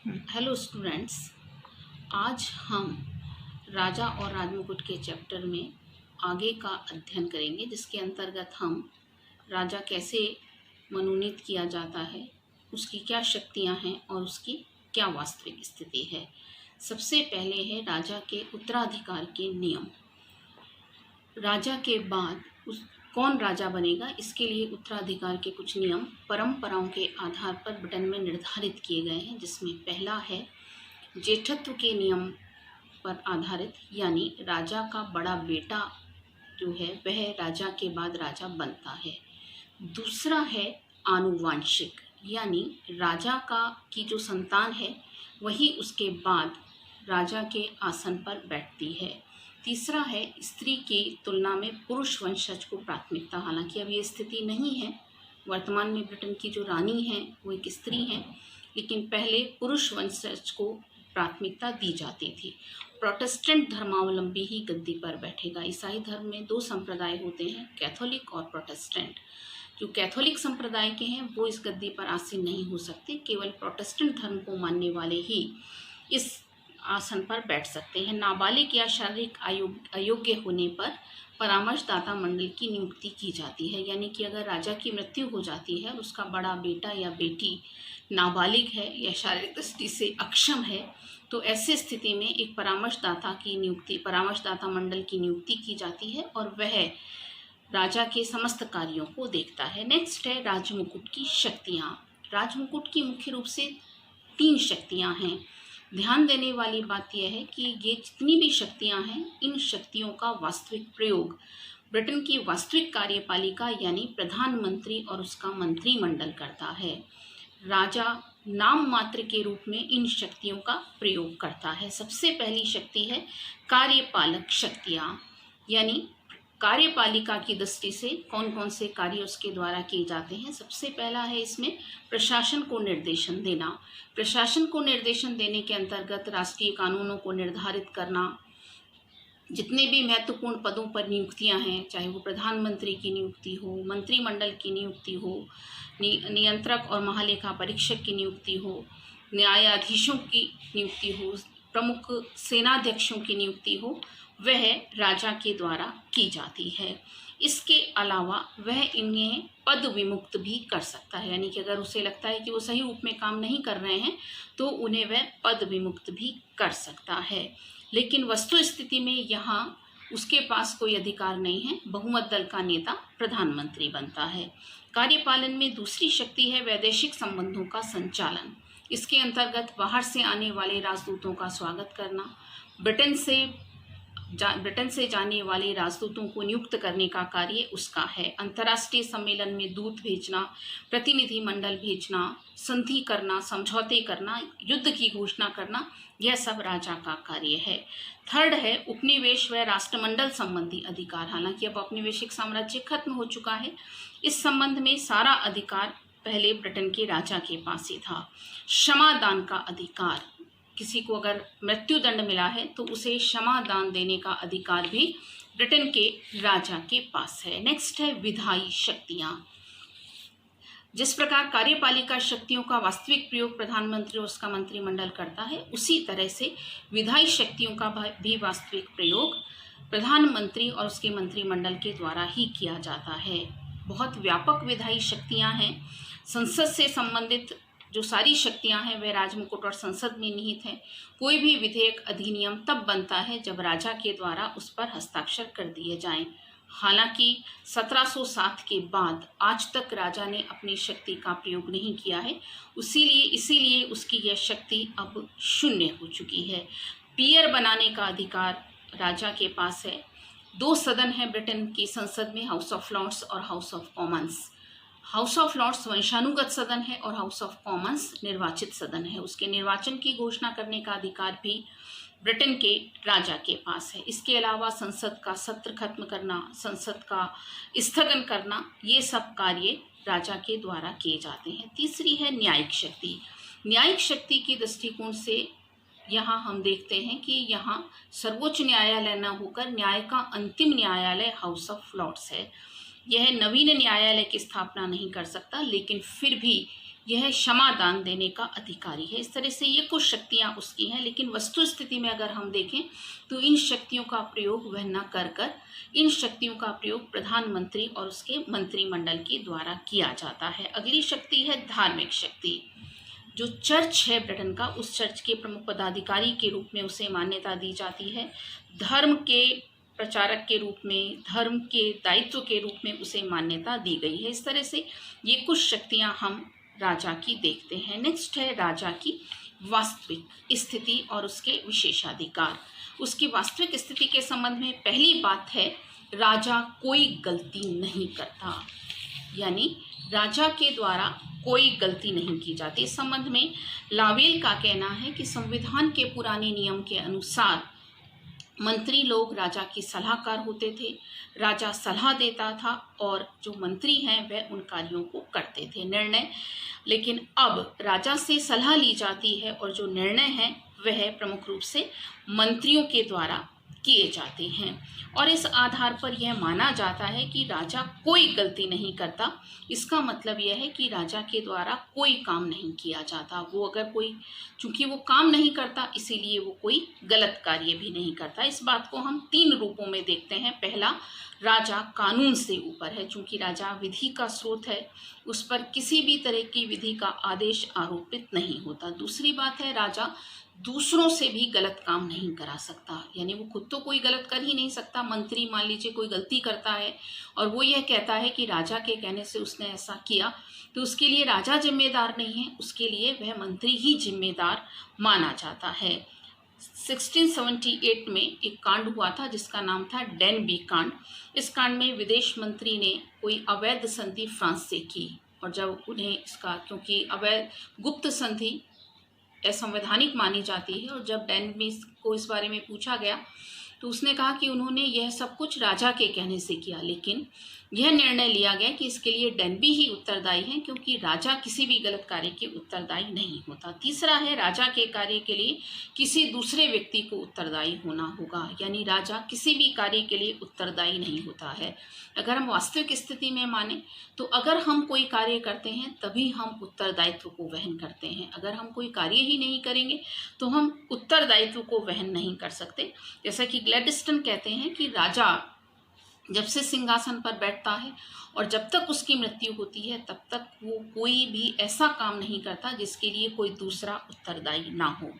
Hello students. आज हम राजा और राजमुकुट के चैप्टर में आगे का अध्ययन करेंगे, जिसके अंतर्गत हम राजा कैसे मनोनीत किया जाता है, उसकी क्या शक्तियां हैं और उसकी क्या वास्तविक स्थिति है। सबसे पहले है राजा के उत्तराधिकार के नियम। राजा के बाद कौन राजा बनेगा, इसके लिए उत्तराधिकार के कुछ नियम परंपराओं के आधार पर ब्रिटेन में निर्धारित किए गए हैं, जिसमें पहला है जेठत्व के नियम पर आधारित, यानी राजा का बड़ा बेटा जो है वह राजा के बाद राजा बनता है। दूसरा है आनुवांशिक, यानी राजा की जो संतान है वही उसके बाद राजा के आसन पर बैठती है। तीसरा है स्त्री की तुलना में पुरुष वंशज को प्राथमिकता। हालांकि अब ये स्थिति नहीं है, वर्तमान में ब्रिटेन की जो रानी है वो एक स्त्री हैं, लेकिन पहले पुरुष वंशज को प्राथमिकता दी जाती थी। प्रोटेस्टेंट धर्मावलंबी ही गद्दी पर बैठेगा। ईसाई धर्म में दो संप्रदाय होते हैं, कैथोलिक और प्रोटेस्टेंट। जो कैथोलिक संप्रदाय के हैं वो इस गद्दी पर आसीन नहीं हो सकते, केवल प्रोटेस्टेंट धर्म को मानने वाले ही इस आसन पर बैठ सकते हैं। नाबालिग या शारीरिक अयोग्य होने पर परामर्शदाता मंडल की नियुक्ति की जाती है, यानी कि अगर राजा की मृत्यु हो जाती है और उसका बड़ा बेटा या बेटी नाबालिग है या शारीरिक दृष्टि से अक्षम है, तो ऐसी स्थिति में एक परामर्शदाता मंडल की नियुक्ति की जाती है और वह राजा के समस्त कार्यों को देखता है। नेक्स्ट है राजमुकुट की शक्तियाँ। राजमुकुट की मुख्य रूप से 3 शक्तियाँ हैं। ध्यान देने वाली बात यह है कि ये जितनी भी शक्तियाँ हैं, इन शक्तियों का वास्तविक प्रयोग ब्रिटेन की वास्तविक कार्यपालिका यानी प्रधानमंत्री और उसका मंत्रिमंडल करता है। राजा नाम मात्र के रूप में इन शक्तियों का प्रयोग करता है। सबसे पहली शक्ति है कार्यपालक शक्तियाँ, यानी कार्यपालिका की दृष्टि से कौन कौन से कार्य उसके द्वारा किए जाते हैं। सबसे पहला है इसमें प्रशासन को निर्देशन देना। प्रशासन को निर्देशन देने के अंतर्गत राष्ट्रीय कानूनों को निर्धारित करना, जितने भी महत्वपूर्ण पदों पर नियुक्तियां हैं, चाहे वो प्रधानमंत्री की नियुक्ति हो, मंत्रिमंडल की नियुक्ति हो, नियंत्रक और महालेखा परीक्षक की नियुक्ति हो, न्यायाधीशों की नियुक्ति हो, प्रमुख सेनाध्यक्षों की नियुक्ति हो, वह राजा के द्वारा की जाती है। इसके अलावा वह इन्हें पद विमुक्त भी कर सकता है, यानी कि अगर उसे लगता है कि वो सही रूप में काम नहीं कर रहे हैं तो उन्हें वह पद विमुक्त भी कर सकता है। लेकिन वस्तु स्थिति में यहाँ उसके पास कोई अधिकार नहीं है। बहुमत दल का नेता प्रधानमंत्री बनता है। कार्यपालन में दूसरी शक्ति है वैदेशिक संबंधों का संचालन। इसके अंतर्गत बाहर से आने वाले राजदूतों का स्वागत करना, ब्रिटेन से जाने वाले राजदूतों को नियुक्त करने का कार्य उसका है। अंतर्राष्ट्रीय सम्मेलन में दूत भेजना, प्रतिनिधि मंडल भेजना, संधि करना, समझौते करना, युद्ध की घोषणा करना, यह सब राजा का कार्य है। थर्ड है उपनिवेश व राष्ट्रमंडल संबंधी अधिकार। हालांकि अब औपनिवेशिक साम्राज्य खत्म हो चुका है, इस संबंध में सारा अधिकार पहले ब्रिटेन के राजा के पास ही था। क्षमादान का अधिकार, किसी को अगर मृत्यु दंड मिला है तो उसे क्षमा दान देने का अधिकार भी ब्रिटेन के राजा के पास है। नेक्स्ट है विधायी शक्तियां। जिस प्रकार कार्यपालिका शक्तियों का वास्तविक प्रयोग प्रधानमंत्री और उसका मंत्रिमंडल करता है, उसी तरह से विधायी शक्तियों का भी वास्तविक प्रयोग प्रधानमंत्री और उसके मंत्रिमंडल के द्वारा ही किया जाता है। बहुत व्यापक विधायी शक्तियां हैं। संसद से संबंधित जो सारी शक्तियां हैं वह राजमुकुट और संसद में निहित हैं। कोई भी विधेयक अधिनियम तब बनता है जब राजा के द्वारा उस पर हस्ताक्षर कर दिए जाएं। हालांकि 1707 के बाद आज तक राजा ने अपनी शक्ति का प्रयोग नहीं किया है, इसीलिए उसकी यह शक्ति अब शून्य हो चुकी है। पीयर बनाने का अधिकार राजा के पास है। 2 सदन है ब्रिटेन की संसद में, हाउस ऑफ लॉर्ड्स और House of Commons. House of Lords वंशानुगत सदन है और हाउस ऑफ कॉमन्स निर्वाचित सदन है। उसके निर्वाचन की घोषणा करने का अधिकार भी ब्रिटेन के राजा के पास है। इसके अलावा संसद का सत्र खत्म करना, संसद का स्थगन करना, ये सब कार्य राजा के द्वारा किए जाते हैं। तीसरी है न्यायिक शक्ति। न्यायिक शक्ति की दृष्टिकोण से यहाँ हम देखते हैं कि यहाँ सर्वोच्च न्यायालय न होकर न्याय का अंतिम न्यायालय हाउस ऑफ लॉर्ड्स है। यह नवीन न्यायालय की स्थापना नहीं कर सकता, लेकिन फिर भी यह क्षमा दान देने का अधिकारी है। इस तरह से ये कुछ शक्तियाँ उसकी हैं, लेकिन वस्तु स्थिति में अगर हम देखें तो इन शक्तियों का प्रयोग वह न कर इन शक्तियों का प्रयोग प्रधानमंत्री और उसके मंत्रिमंडल के द्वारा किया जाता है। अगली शक्ति है धार्मिक शक्ति। जो चर्च है ब्रिटेन का, उस चर्च के प्रमुख पदाधिकारी के रूप में उसे मान्यता दी जाती है। धर्म के प्रचारक के रूप में, धर्म के दायित्व के रूप में उसे मान्यता दी गई है। इस तरह से ये कुछ शक्तियां हम राजा की देखते हैं। नेक्स्ट है राजा की वास्तविक स्थिति और उसके विशेषाधिकार। उसकी वास्तविक स्थिति के संबंध में पहली बात है, राजा कोई गलती नहीं करता, यानी राजा के द्वारा कोई गलती नहीं की जाती। इस संबंध में लावेल का कहना है कि संविधान के पुराने नियम के अनुसार मंत्री लोग राजा की सलाहकार होते थे, राजा सलाह देता था और जो मंत्री हैं वह उन कार्यों को करते थे, निर्णय। लेकिन अब राजा से सलाह ली जाती है और जो निर्णय हैं वह प्रमुख रूप से मंत्रियों के द्वारा किए जाते हैं, और इस आधार पर यह माना जाता है कि राजा कोई गलती नहीं करता। इसका मतलब यह है कि राजा के द्वारा कोई काम नहीं किया जाता। वो अगर कोई, चूंकि वो काम नहीं करता इसीलिए वो कोई गलत कार्य भी नहीं करता। इस बात को हम 3 रूपों में देखते हैं। पहला, राजा कानून से ऊपर है, चूंकि राजा विधि का स्रोत है, उस पर किसी भी तरह की विधि का आदेश आरोपित नहीं होता। दूसरी बात है, राजा दूसरों से भी गलत काम नहीं करा सकता, यानी वो खुद तो कोई गलत कर ही नहीं सकता। मंत्री मान लीजिए कोई गलती करता है और वो यह कहता है कि राजा के कहने से उसने ऐसा किया, तो उसके लिए राजा जिम्मेदार नहीं है, उसके लिए वह मंत्री ही जिम्मेदार माना जाता है। 1678 में एक कांड हुआ था जिसका नाम था डेनबी कांड। इस कांड में विदेश मंत्री ने कोई अवैध संधि फ्रांस से की, और जब उन्हें इसका, क्योंकि अवैध गुप्त संधि असंवैधानिक मानी जाती है, और जब डेनबी को इस बारे में पूछा गया तो उसने कहा कि उन्होंने यह सब कुछ राजा के कहने से किया, लेकिन यह निर्णय लिया गया कि इसके लिए डेनबी ही उत्तरदायी हैं, क्योंकि राजा किसी भी गलत कार्य के उत्तरदायी नहीं होता। तीसरा है, राजा के कार्य के लिए किसी दूसरे व्यक्ति को उत्तरदायी होना होगा, यानी राजा किसी भी कार्य के लिए उत्तरदायी नहीं होता है। अगर हम वास्तविक स्थिति में माने तो अगर हम कोई कार्य करते हैं तभी हम उत्तरदायित्व को वहन करते हैं। अगर हम कोई कार्य ही नहीं करेंगे तो हम उत्तरदायित्व को वहन नहीं कर सकते। जैसा कि ग्लैडस्टन कहते हैं कि राजा जब से सिंहासन पर बैठता है और जब तक उसकी मृत्यु होती है तब तक वो कोई भी ऐसा काम नहीं करता जिसके लिए कोई दूसरा उत्तरदायी ना हो।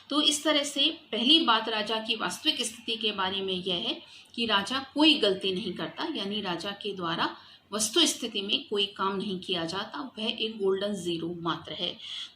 तो इस तरह से पहली बात राजा की वास्तविक स्थिति के बारे में यह है कि राजा कोई गलती नहीं करता, यानी राजा के द्वारा वस्तु स्थिति में कोई काम नहीं किया जाता, वह एक गोल्डन जीरो मात्र है।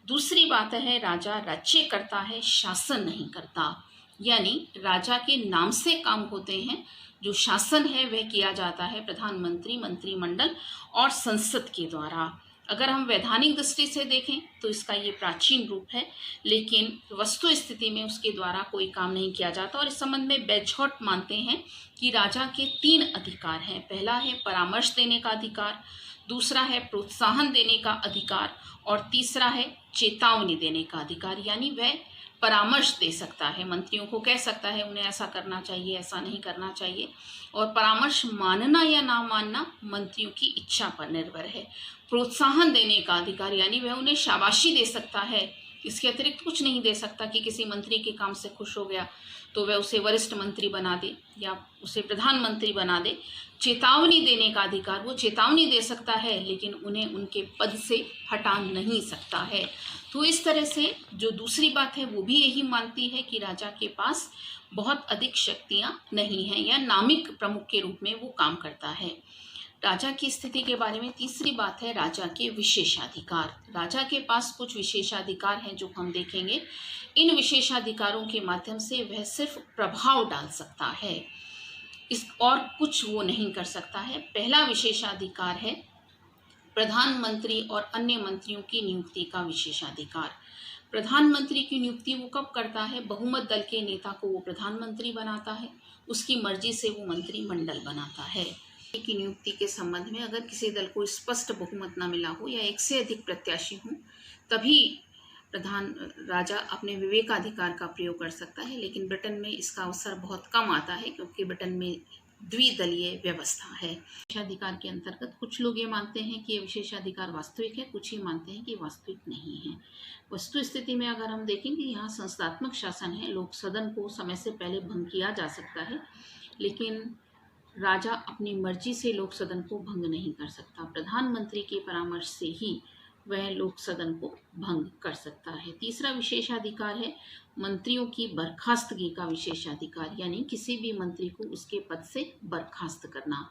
दूसरी बात है, राजा राज्य करता है, शासन नहीं करता, यानी राजा के नाम से काम होते हैं, जो शासन है वह किया जाता है प्रधानमंत्री, मंत्रिमंडल और संसद के द्वारा। अगर हम वैधानिक दृष्टि से देखें तो इसका ये प्राचीन रूप है, लेकिन वस्तु स्थिति में उसके द्वारा कोई काम नहीं किया जाता। और इस संबंध में बेजहॉट मानते हैं कि राजा के 3 अधिकार हैं। पहला है परामर्श देने का अधिकार, दूसरा है प्रोत्साहन देने का अधिकार, और तीसरा है चेतावनी देने का अधिकार, यानी वह परामर्श दे सकता है, मंत्रियों को कह सकता है उन्हें ऐसा करना चाहिए, ऐसा नहीं करना चाहिए, और परामर्श मानना या ना मानना मंत्रियों की इच्छा पर निर्भर है। प्रोत्साहन देने का अधिकार, यानी वह उन्हें शाबाशी दे सकता है, इसके अतिरिक्त कुछ नहीं दे सकता कि किसी मंत्री के काम से खुश हो गया तो वह उसे वरिष्ठ मंत्री बना दे या उसे प्रधानमंत्री बना दे। चेतावनी देने का अधिकार, वो चेतावनी दे सकता है लेकिन उन्हें उनके पद से हटा नहीं सकता है। तो इस तरह से जो दूसरी बात है वो भी यही मानती है कि राजा के पास बहुत अधिक शक्तियां नहीं हैं, या नामिक प्रमुख के रूप में वो काम करता है। राजा की स्थिति के बारे में तीसरी बात है राजा के विशेषाधिकार। राजा के पास कुछ विशेषाधिकार हैं जो हम देखेंगे। इन विशेषाधिकारों के माध्यम से वह सिर्फ प्रभाव डाल सकता है, इस और कुछ वो नहीं कर सकता है। पहला विशेषाधिकार है प्रधानमंत्री और अन्य मंत्रियों की नियुक्ति का विशेषाधिकार। प्रधानमंत्री की नियुक्ति वो कब करता है? बहुमत दल के नेता को वो प्रधानमंत्री बनाता है, उसकी मर्जी से वो मंत्रिमंडल बनाता है। की नियुक्ति के संबंध में अगर किसी दल को स्पष्ट बहुमत न मिला हो या एक से अधिक प्रत्याशी हों तभी राजा अपने विवेकाधिकार का प्रयोग कर सकता है, लेकिन ब्रिटेन में इसका अवसर बहुत कम आता है क्योंकि ब्रिटेन में द्विदलीय व्यवस्था है। विशेषाधिकार के अंतर्गत कुछ लोग ये मानते हैं कि ये विशेषाधिकार वास्तविक है, कुछ ही मानते हैं कि वास्तविक नहीं है। वस्तु स्थिति में अगर हम देखेंगे, यहाँ संस्थात्मक शासन है, लोक सदन को समय से पहले भंग किया जा सकता है, लेकिन राजा अपनी मर्जी से लोक सदन को भंग नहीं कर सकता। प्रधानमंत्री के परामर्श से ही वह लोक सदन को भंग कर सकता है। तीसरा विशेषाधिकार है मंत्रियों की बर्खास्तगी का विशेषाधिकार, यानी किसी भी मंत्री को उसके पद से बर्खास्त करना।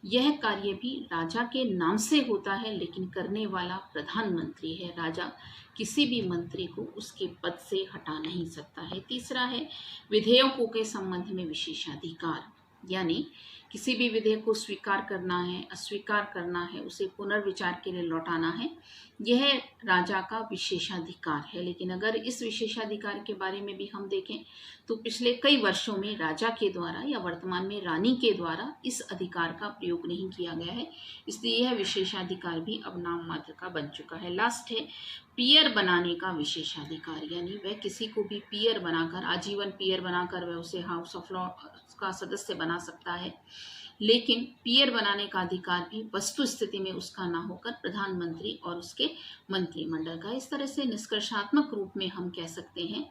यह कार्य भी राजा के नाम से होता है, लेकिन करने वाला प्रधानमंत्री है। राजा किसी भी मंत्री को उसके पद से हटा नहीं सकता है। तीसरा है विधेयकों के संबंध में विशेषाधिकार, यानी किसी भी विधेयक को स्वीकार करना है, अस्वीकार करना है, उसे पुनर्विचार के लिए लौटाना है, यह राजा का विशेषाधिकार है। लेकिन अगर इस विशेषाधिकार के बारे में भी हम देखें तो पिछले कई वर्षों में राजा के द्वारा या वर्तमान में रानी के द्वारा इस अधिकार का प्रयोग नहीं किया गया है, इसलिए यह विशेषाधिकार भी अब नाम मात्र का बन चुका है। लास्ट है पीयर बनाने का विशेषाधिकार, यानी वह किसी को भी पीयर बनाकर, आजीवन पीयर बनाकर वह उसे हाउस ऑफ लॉ का सदस्य बना सकता है, लेकिन पीयर बनाने का अधिकार भी वस्तु स्थिति में उसका ना होकर प्रधानमंत्री और उसके मंत्रिमंडल का। इस तरह से निष्कर्षात्मक रूप में हम कह सकते हैं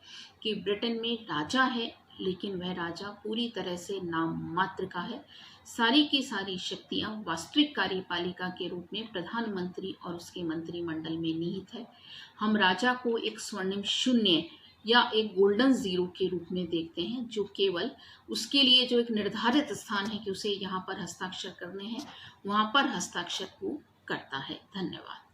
कि ब्रिटेन में राजा है, लेकिन वह राजा पूरी तरह से नाम मात्र का है। सारी की सारी शक्तियां वास्तविक कार्यपालिका के रूप में प्रधानमंत्री और उसके मंत्रिमंडल में निहित है। हम राजा को एक स्वर्णिम शून्य या एक गोल्डन जीरो के रूप में देखते हैं, जो केवल उसके लिए जो एक निर्धारित स्थान है कि उसे यहाँ पर हस्ताक्षर करने हैं, वहाँ पर हस्ताक्षर को करता है। धन्यवाद।